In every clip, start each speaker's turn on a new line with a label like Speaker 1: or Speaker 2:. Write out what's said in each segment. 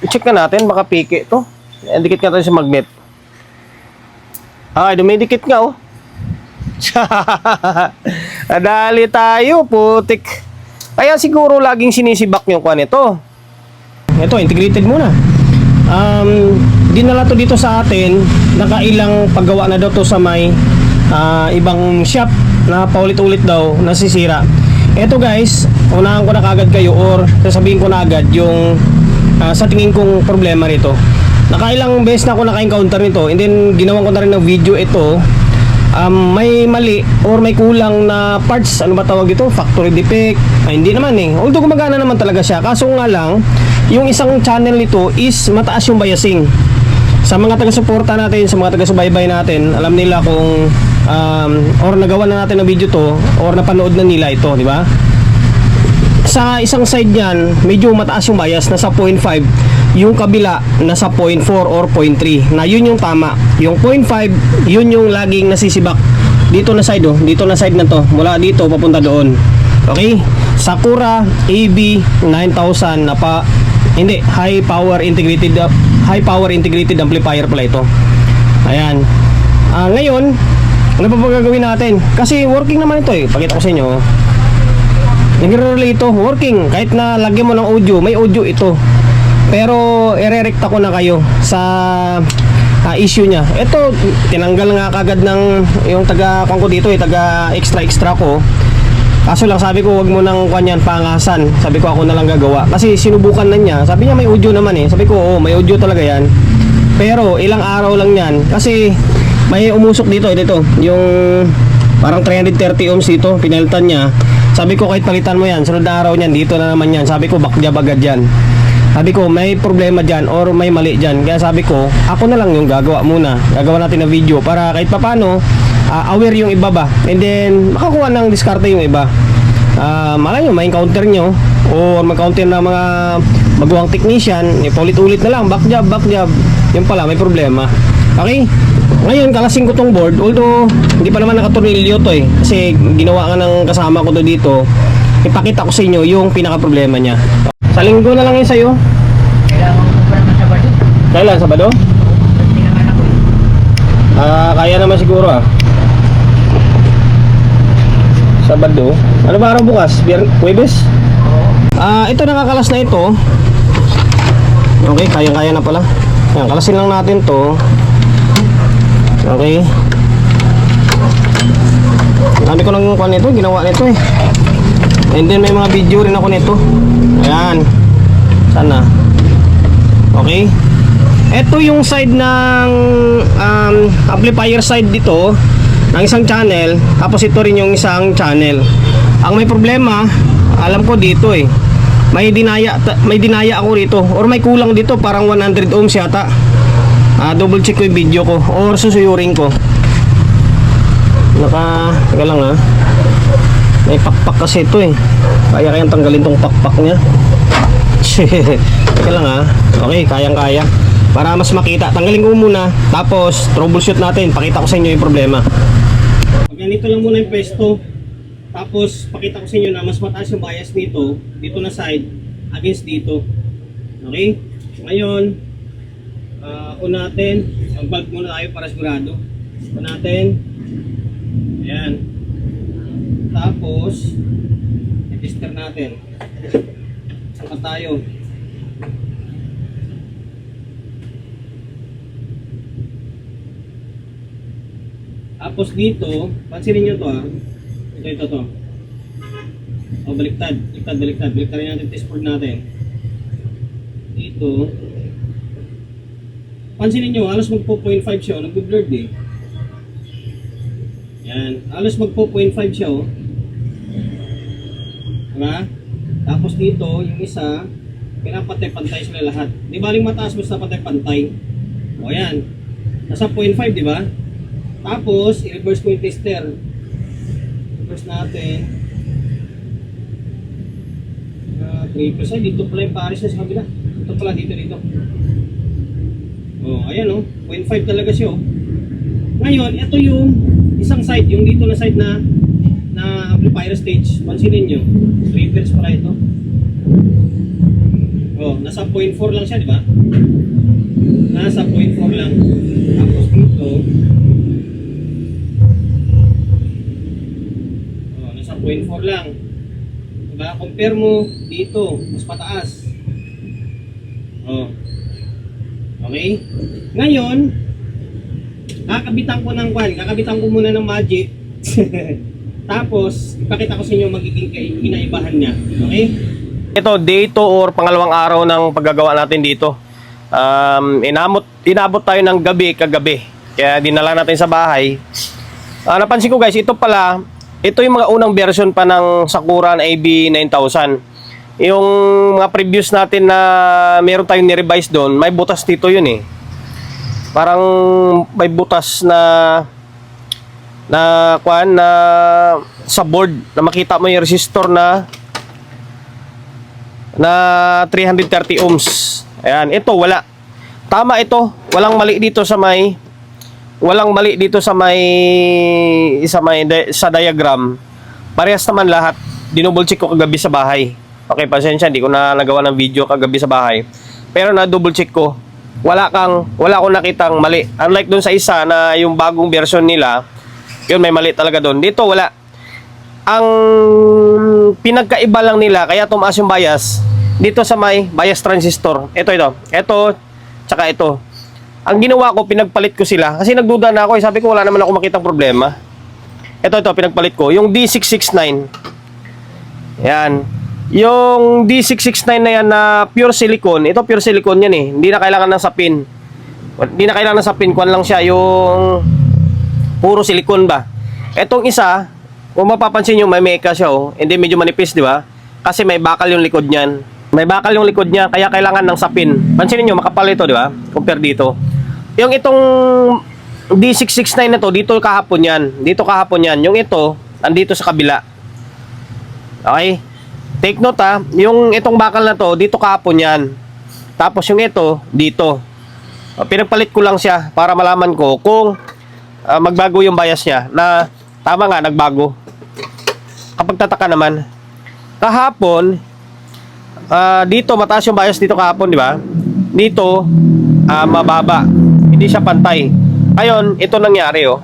Speaker 1: I-check na natin, baka piki ito. Dikit nga tayo sa magnet. Ay, dumidikit nga oh. Nadali tayo, putik. Kaya siguro laging sinisibak yung kuha nito. Ito, integrated muna. Dinala to dito sa atin. Nakailang paggawa na daw to sa may ibang shop na paulit-ulit daw nasisira. Ito guys, unahan ko na kagad kayo or sasabihin ko na agad yung sa tingin kong problema nito. Nakailang beses na ako naka-encounter nito, and then ginawan ko na rin ng video ito. May mali or may kulang na parts, ano ba tawag ito? Factory defect. Hindi naman eh. Although gumagana naman talaga siya. Kaso nga lang, yung isang channel nito is mataas yung biasing. Sa mga taga-suporta natin, sa mga taga-subaybay natin, alam nila kung or nagawa na natin ng video to or napanood na nila ito, di ba? Sa isang side niyan, medyo mataas yung bias, nasa 0.5. Yung kabila, nasa 0.4 or 0.3. Na yun yung tama. Yung 0.5, yun yung laging nasisibak. Dito na side, oh. Dito na side na to. Mula dito, papunta doon. Okay? Sakura AB 9000 na pa, hindi, high power integrated amplifier pala ito. Ayan. Ngayon, ano pa gagawin natin? Kasi working naman ito eh. Pakita ko sa inyo. Nagre-relay ito, working. Kahit na lagyan mo ng audio, may audio ito. Pero ire-recta ko na kayo sa issue niya. Ito, tinanggal nga kagad ng yung taga-kong ko dito eh, taga extra ko. Kaso lang sabi ko wag mo nang kanyan pangasan. Sabi ko ako na lang gagawa. Kasi sinubukan na niya. Sabi niya may audio naman eh. Sabi ko oo, may audio talaga yan. Pero ilang araw lang yan. Kasi may umusok dito, dito. Yung parang 330 ohms dito, pinalitan niya. Sabi ko kahit palitan mo yan, sunod na araw niyan, dito na naman yan. Sabi ko bakjab agad yan. Sabi ko may problema dyan or may mali dyan. Kaya sabi ko ako na lang yung gagawa muna. Gagawa natin ng video para kahit papano aware yung iba ba. And then makakuha ng diskarte yung iba. Malay nyo, may encounter nyo or mag-counter na mga magawang technician, paulit-ulit na lang, backjab. Yung pala may problema. Okay? Ngayon kalasing ko tong board, although hindi pa naman nakatornilyo to eh. Kasi ginawa ka ng kasama ko to dito. Ipakita ko sa inyo yung pinaka problema niya. Sa linggo na lang yun sa'yo.
Speaker 2: Kailangan ko pa naman Sabado.
Speaker 1: Kailan? Sabado?
Speaker 2: Hindi naman ako eh.
Speaker 1: Kaya naman siguro Sabado. Ano ba araw bukas? Huwebes?
Speaker 2: Oo.
Speaker 1: Ito nakakalas na ito. Okay, kaya na pala. Ayan, kalasin lang natin to. Okay. Dami ko lang kuha nito, ginawa nito eh. And then may mga video rin ako nito. Ayan. Sana. Okay. Ito yung side ng amplifier side dito ng isang channel, tapos ito rin yung isang channel. Ang may problema, alam ko dito eh. May dinaya ako rito or may kulang dito, parang 100 ohms yata. Double check ko yung video ko or susuyurin ko. Teka lang may pakpak kasi ito eh. Kayang tanggalin tong pakpak niya. Teka lang okay, kaya para mas makita, tanggalin ko muna. Tapos troubleshoot natin, pakita ko sa inyo yung problema. Pag ganito lang muna yung pwesto, tapos pakita ko sa inyo na mas mataas yung bias nito, dito na side against dito. Okay? Ngayon on natin, mag-bulb muna tayo para sigurado. On natin. Ayan. Tapos i-tester natin. Saka tayo. Tapos dito, pansinin nyo to ito. Baliktad rin natin test board natin. Dito, pansinin nyo, halos magpo 0.5 siya, nagbe-blurred eh. Yan, halos magpo 0.5 siya diba? Tapos dito, yung isa, pinapantay-pantay sila lahat. Di baling mataas, basta pantay-pantay. O yan, nasa 0.5 diba? Tapos, i-reverse ko yung tester. Reverse natin. Triple side, dito pala yung pares na sa kabila. Ito pala, dito. O, ayan 0.5 talaga siya Ngayon, ito yung isang side, yung dito na side na amplifier stage. Pansinin nyo, reverse pala ito. Oh, nasa 0.4 lang siya, di ba? Nasa 0.4 lang. Tapos dito, oh, nasa 0.4 lang. Diba? Compare mo dito, mas pataas. Oh. Okay? Ngayon, kakabitan ko ng kwan. Kakabitan ko muna ng magic. Tapos, ipakita ko sa inyo magiging kinaibahan niya. Okay? Ito, day 2 or pangalawang araw ng paggagawa natin dito. Inabot tayo ng gabi kagabi. Kaya dinala natin sa bahay. Napansin ko guys, ito pala, ito yung mga unang version pa ng Sakura AB9000. Yung mga previous natin na meron tayong ni-revise doon, may butas dito yun eh. Parang may butas na sa board na makita mo yung resistor na 330 ohms. Ayan, ito wala. Tama ito, walang mali dito sa may sa diagram. Parehas naman lahat. Dinouble check ko kagabi sa bahay. Okay, pasensya, hindi ko na nagawa ng video kagabi sa bahay. Pero na double check ko, wala akong nakitang mali. Unlike dun sa isa na yung bagong version nila, yun may mali talaga doon. Dito wala. Ang pinagkaiba lang nila kaya tumaas yung bias dito sa may bias transistor. Ito, tsaka ito. Ang ginawa ko, pinagpalit ko sila kasi nagduda na ako, sabi ko wala naman ako makitang problema. Ito, pinagpalit ko yung D669. Yan. Yung D669 na yan na pure silicone, ito pure silicone yan eh. Hindi na kailangan ng sapin. Kuwan lang siya, yung puro silicone ba. Etong isa, kung mapapansin nyo, may meka siya oh. Hindi medyo manipis, di ba? Kasi may bakal yung likod niyan. May bakal yung likod niya, kaya kailangan ng sapin. Pansinin nyo, makapal ito, di ba? Compare dito. Yung itong D669 na to, dito kahapon yan. Yung ito, andito sa kabila. Okay? Take note ha, yung itong bakal na to, dito kahapon yan. Tapos yung ito, dito. Pinagpalit ko lang siya para malaman ko kung magbago yung bias niya. Na tama nga, nagbago. Kapag tataka naman, kahapon, dito mataas yung bias dito kahapon, di ba? Dito, mababa. Hindi siya pantay. Ngayon, ito nangyari oh.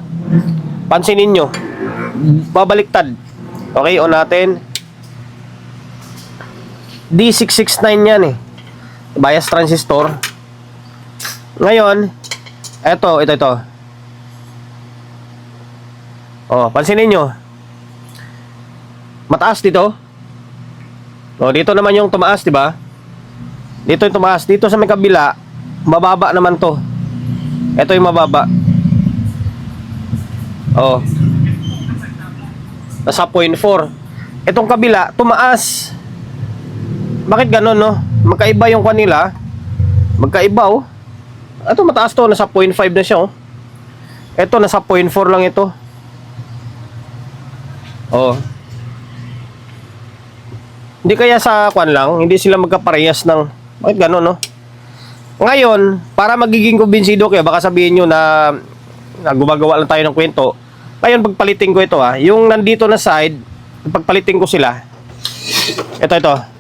Speaker 1: Pansinin nyo. Babaliktad. Okay, on natin. D669 yan eh. Bias transistor. Ngayon, ito. Oh, pansinin nyo. Mataas dito. Oh, dito naman yung tumaas, di ba? Dito yung tumaas. Dito sa may kabila, mababa naman to. Ito yung mababa. Oh. Nasa 0.4. Itong kabila, tumaas. Bakit ganun, no? Magkaiba yung kanila. Magkaiba, oh. Ito mataas to, nasa 0.5 na siya, oh. Ito, nasa 0.4 lang ito. Oh. Hindi kaya sa kwan lang, hindi sila magkaparehas ng, bakit ganun, no? Ngayon, para magiging kumbinsido kayo, baka sabihin nyo na gumagawa lang tayo ng kwento. Ngayon, pagpalitin ko ito, ha. Yung nandito na side, pagpalitin ko sila. Ito.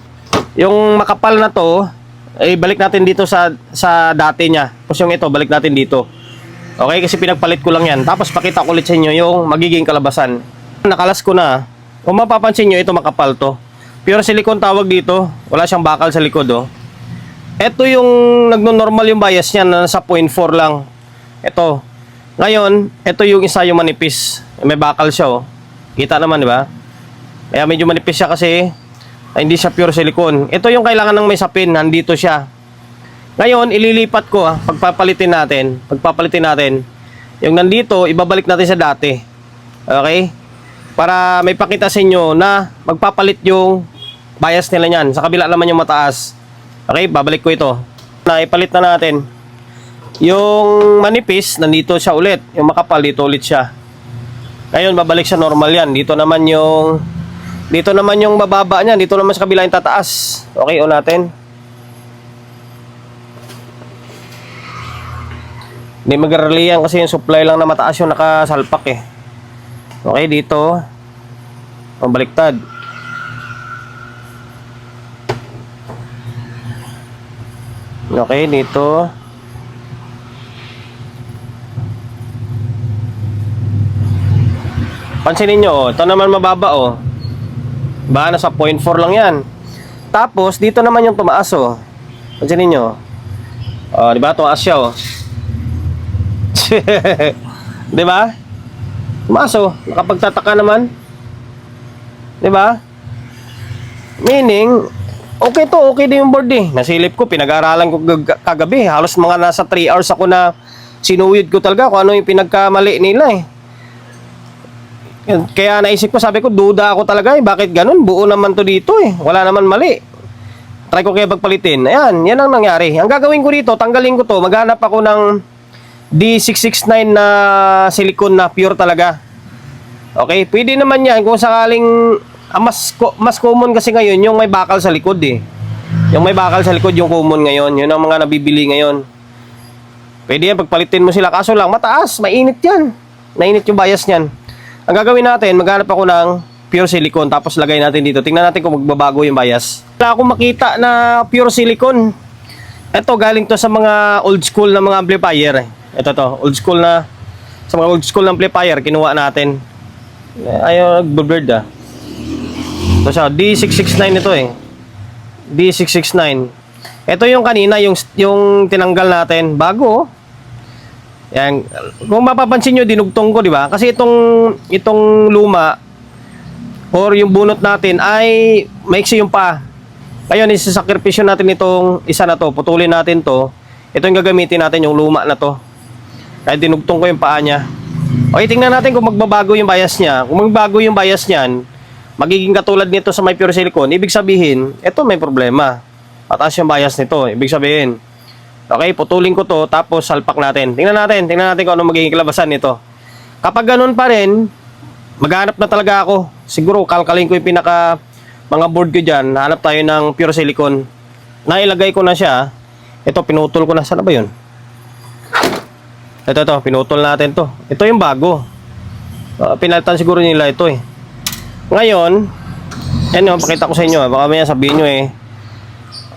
Speaker 1: Yung makapal na to, balik natin dito sa dati niya. Tapos yung ito, balik natin dito. Okay, kasi pinagpalit ko lang yan. Tapos pakita ko ulit sa inyo yung magiging kalabasan. Nakalas ko na. Kung mapapansin nyo, ito makapal to. Pure silicone tawag dito. Wala siyang bakal sa likod, oh. Ito yung nagno-normal yung bias niya na nasa 0.4 lang. Ito. Ngayon, ito yung isa yung manipis. May bakal siya, oh. Kita naman, di ba? Kaya medyo manipis siya kasi hindi siya pure silicone. Ito yung kailangan ng may sapin. Nandito siya. Ngayon, ililipat ko, pagpapalitin natin. Yung nandito, ibabalik natin sa dati. Okay? Para may pakita sa inyo na magpapalit yung bias nila niyan. Sa kabila naman yung mataas. Okay, babalik ko ito. Ipalit na natin. Yung manipis, nandito siya ulit. Yung makapal, dito ulit siya. Ngayon, babalik siya normal yan. Dito naman yung bababa niya. Dito naman sa kabila yung tataas. Okay, on natin. Hindi mag-rally yan kasi yung supply lang na mataas yung nakasalpak eh. Okay, dito. Pabaliktad. Okay, dito. Pansinin nyo, oh. Ito naman mababa, oh. Ba, nasa 0.4 lang yan. Tapos, dito naman yung tumaas, oh. Pansinin nyo. Oh, di ba? Tumaas siya, oh. Di ba? Tumaas, oh. Nakapagtataka naman. Di ba? Meaning, okay to, okay din yung board eh. Nasilip ko, pinag-aaralan ko kagabi. Halos mga nasa 3 hours ako na sinuyod ko talaga kung ano yung pinagkamali nila eh. Kaya naisip ko, sabi ko, duda ako talaga eh. Bakit ganun? Buo naman to dito eh. Wala naman mali. Try ko kaya pagpalitin. Ayan, yan ang nangyari. Ang gagawin ko dito, tanggalin ko to. Maghanap ako ng D669 na silicone na pure talaga. Okay, pwede naman yan kung sakaling mas common kasi ngayon yung may bakal sa likod eh. Yung may bakal sa likod yung common ngayon. Yun ang mga nabibili ngayon. Pwede yan, pagpalitin mo sila. Kaso lang, mataas, mainit yan. Mainit yung bias niyan. Ang gagawin natin, maghanap ako ng pure silicone tapos lagay natin dito. Tingnan natin kung magbabago yung bias. Wala akong makita na pure silicone. Ito, galing to sa mga old school na mga amplifier. Ito to, old school na, sa mga old school na amplifier, kinuha natin. Ayaw, nag-blurred ah. Ito siya, D669 ito eh. D669. Ito yung kanina, yung tinanggal natin. Bago oh. Yan. Kung mapapansin nyo, dinugtong ko, di ba? Kasi itong luma or yung bunot natin ay maiksi yung pa. Ngayon, isasakripisyon natin itong isa na to. Putulin natin to. Ito yung gagamitin natin, yung luma na to. Kaya dinugtong ko yung paa niya. Okay, tingnan natin kung magbabago yung bias niya. Kung magbabago yung bias niyan, magiging katulad nito sa may pure silicone. Ibig sabihin, ito may problema. Pataas yung bias nito. Ibig sabihin, okay, putulin ko to, tapos salpak natin. Tingnan natin kung ano magiging kalabasan nito. Kapag ganun pa rin, maghanap na talaga ako. Siguro, kalkalin ko yung mga board ko dyan. Hanap tayo ng pure silicone. Nailagay ko na siya. Ito, pinutol ko na. Sana ba yun? Ito, pinutol natin to. Ito yung bago. Pinalitan siguro nila ito eh. Ngayon, yan yung, pakita ko sa inyo. Baka may sabihin nyo eh.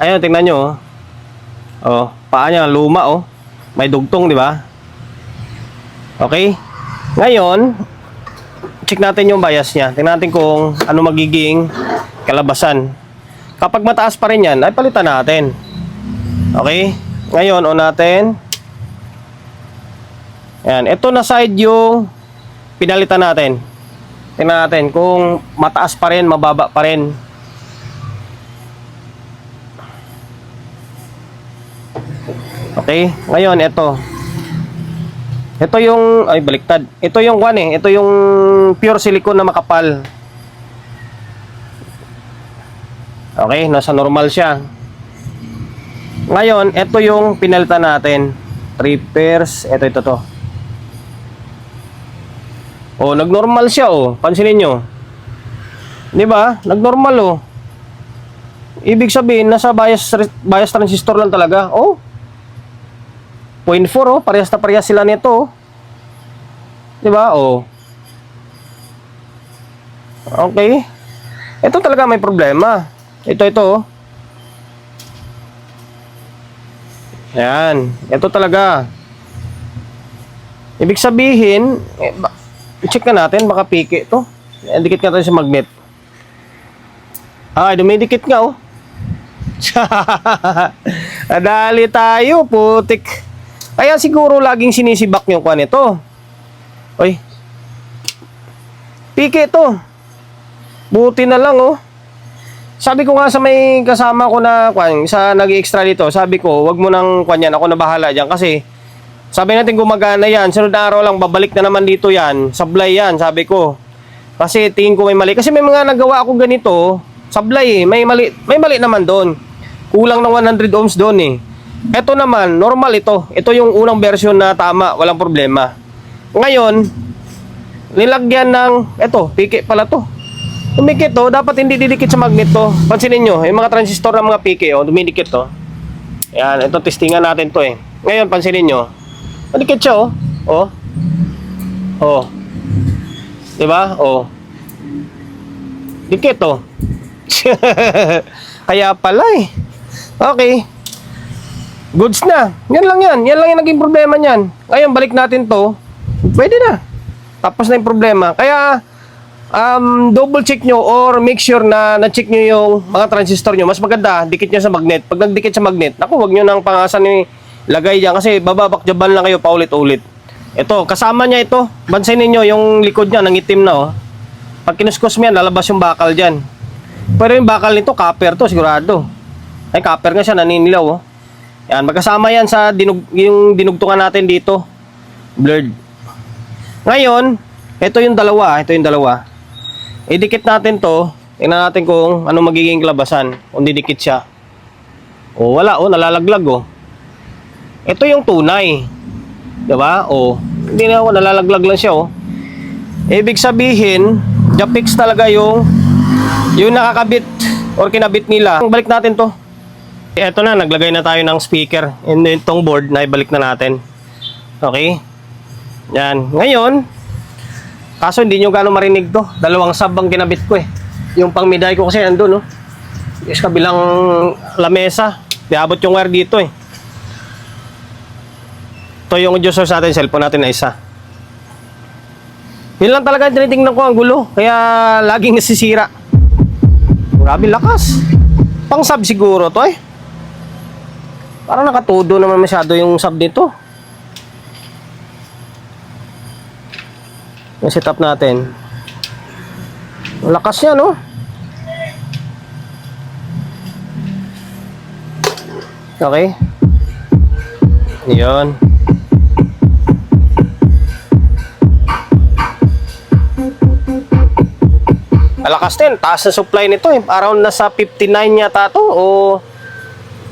Speaker 1: Ayun, tingnan nyo. Oh, paa niya luma oh. May dugtong, di ba? Okay? Ngayon, check natin yung bias niya. Tingnan natin kung ano magiging kalabasan. Kapag mataas pa rin yan, ay palitan natin. Okay? Ngayon, on natin. Ayan, ito na side yung pinalitan natin. Tingnan natin kung mataas pa rin, mababa pa rin. Okay, ngayon ito. Ito yung ay baliktad. Ito yung ito yung pure silicone na makapal. Okay, nasa normal siya. Ngayon, ito yung pinalitan natin. 3 pairs, ito to. Oh, nagnormal siya oh. Pansinin niyo. 'Di ba? Nagnormal oh. Ibig sabihin nasa bias transistor lang talaga. Oh. 0.4 oh, parehas na parehas sila nito oh. 'Di ba? Oh. Okay. Ito talaga may problema. Ito oh. Yan, ito talaga. Ibig sabihin, check na natin baka piki ito. Dikit natin sa magnet. Ay, dumidikit nga oh. Nadali tayo, putik. Kaya siguro laging sinisibak yung kwan ito. Oy. Piki ito. Buti na lang oh. Sabi ko nga sa may kasama ko na kwan, sa nag-extra dito, sabi ko, wag mo nang kwan yan, ako na bahala diyan kasi sabi natin gumagana yan, sunod na araw lang babalik na naman dito yan, sablay yan, sabi ko. Kasi tingin ko may mali. Kasi may mga nagawa ako ganito, sablay eh, may mali naman doon. Kulang ng 100 ohms doon eh. Ito naman, normal ito. Ito yung unang version na tama, walang problema. Ngayon, nilagyan ng, eto, piki pala to. Dumikit to, dapat hindi didikit sa magnet to. Pansinin nyo, yung mga transistor ng mga piki, oh, dumidikit to. Yan, ito testingan natin to eh. Ngayon, pansinin nyo. Dumikit siya oh. Oh. Oh. Diba? Oh. Dikit oh. Kaya pala eh. Okay. Goods na. Yan lang yan. Yan lang yung naging problema niyan. Ngayon, balik natin to. Pwede na. Tapos na yung problema. Kaya, double check nyo or make sure na na-check nyo yung mga transistor nyo. Mas maganda, dikit nyo sa magnet. Pag nagdikit sa magnet, naku, wag nyo nang pangasan ni lagay dyan kasi bababakjaban lang kayo paulit-ulit. Ito, kasama niya ito. Bansin ninyo, yung likod niya, nangitim na oh. Pag kinuskus mo yan, lalabas yung bakal dyan. Pero yung bakal nito, copper to, sigurado. Ay, copper nga siya, naninilaw oh. Yan, magkasama yan sa yung dinugtungan natin dito. Blurred. Ngayon, ito yung dalawa. Idikit natin to. Tingnan natin kung ano magiging labasan. Kung didikit siya. O, wala oh, nalalaglag oh. Ito yung tunay. Diba? O, hindi na ako, nalalaglag lang siya oh. Ibig sabihin, Japix talaga yung nakakabit or kinabit nila. Balik natin to. Ito na, naglagay na tayo ng speaker. And itong board, na ibalik na natin. Okay? Yan. Ngayon, kaso hindi nyo gano'ng marinig to. Dalawang sub ang kinabit ko eh. Yung pang miday ko kasi nandun oh. Is kabilang lamesa. Diabot yung wire dito eh. Ito yung juicer sa atin, cellphone natin na isa. Yun lang talaga tinitingnan ko ang gulo. Kaya laging nasisira. Grabe lakas. Pang sub siguro to eh. Parang nakatudo naman masyado yung sub nito. Yung setup natin. Lakas niya no. Okay. Yun. Malakas din. Taas na supply nito eh. Around nasa 59 yata to. O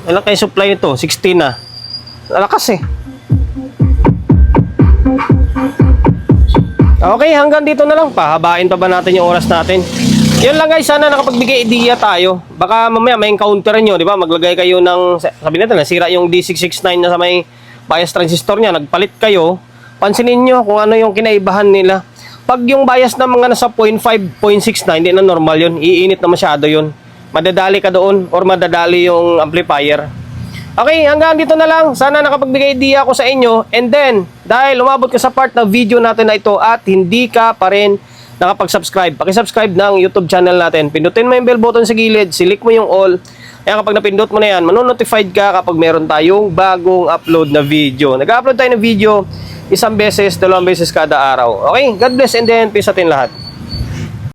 Speaker 1: ilan kayo supply nito? 16 na. Malakas eh. Okay, hanggang dito na lang. Pahabain pa ba natin yung oras natin? Yun lang guys. Sana nakapagbigay idea tayo. Baka mamaya may encounter nyo. Di ba? Maglagay kayo ng, sabi natin, nasira yung D669 na sa may bias transistor nya. Nagpalit kayo. Pansinin nyo kung ano yung kinaibahan nila. Pag yung bias na mga nasa 0.5, 0.6 na, hindi na normal yun. Iinit na masyado yun. Madadali ka doon or madadali yung amplifier. Okay, hanggang dito na lang. Sana nakapagbigay idea ako sa inyo. And then, dahil umabot ka sa part ng video natin na ito at hindi ka pa rin nakapag-subscribe, pakisubscribe ng YouTube channel natin. Pindutin mo yung bell button sa gilid, select mo yung all. Kaya kapag napindot mo na yan, manonotified ka kapag meron tayong bagong upload na video. Nag-upload tayo ng video isang beses, dalawang beses kada araw. Okay? God bless and then peace sa atin lahat.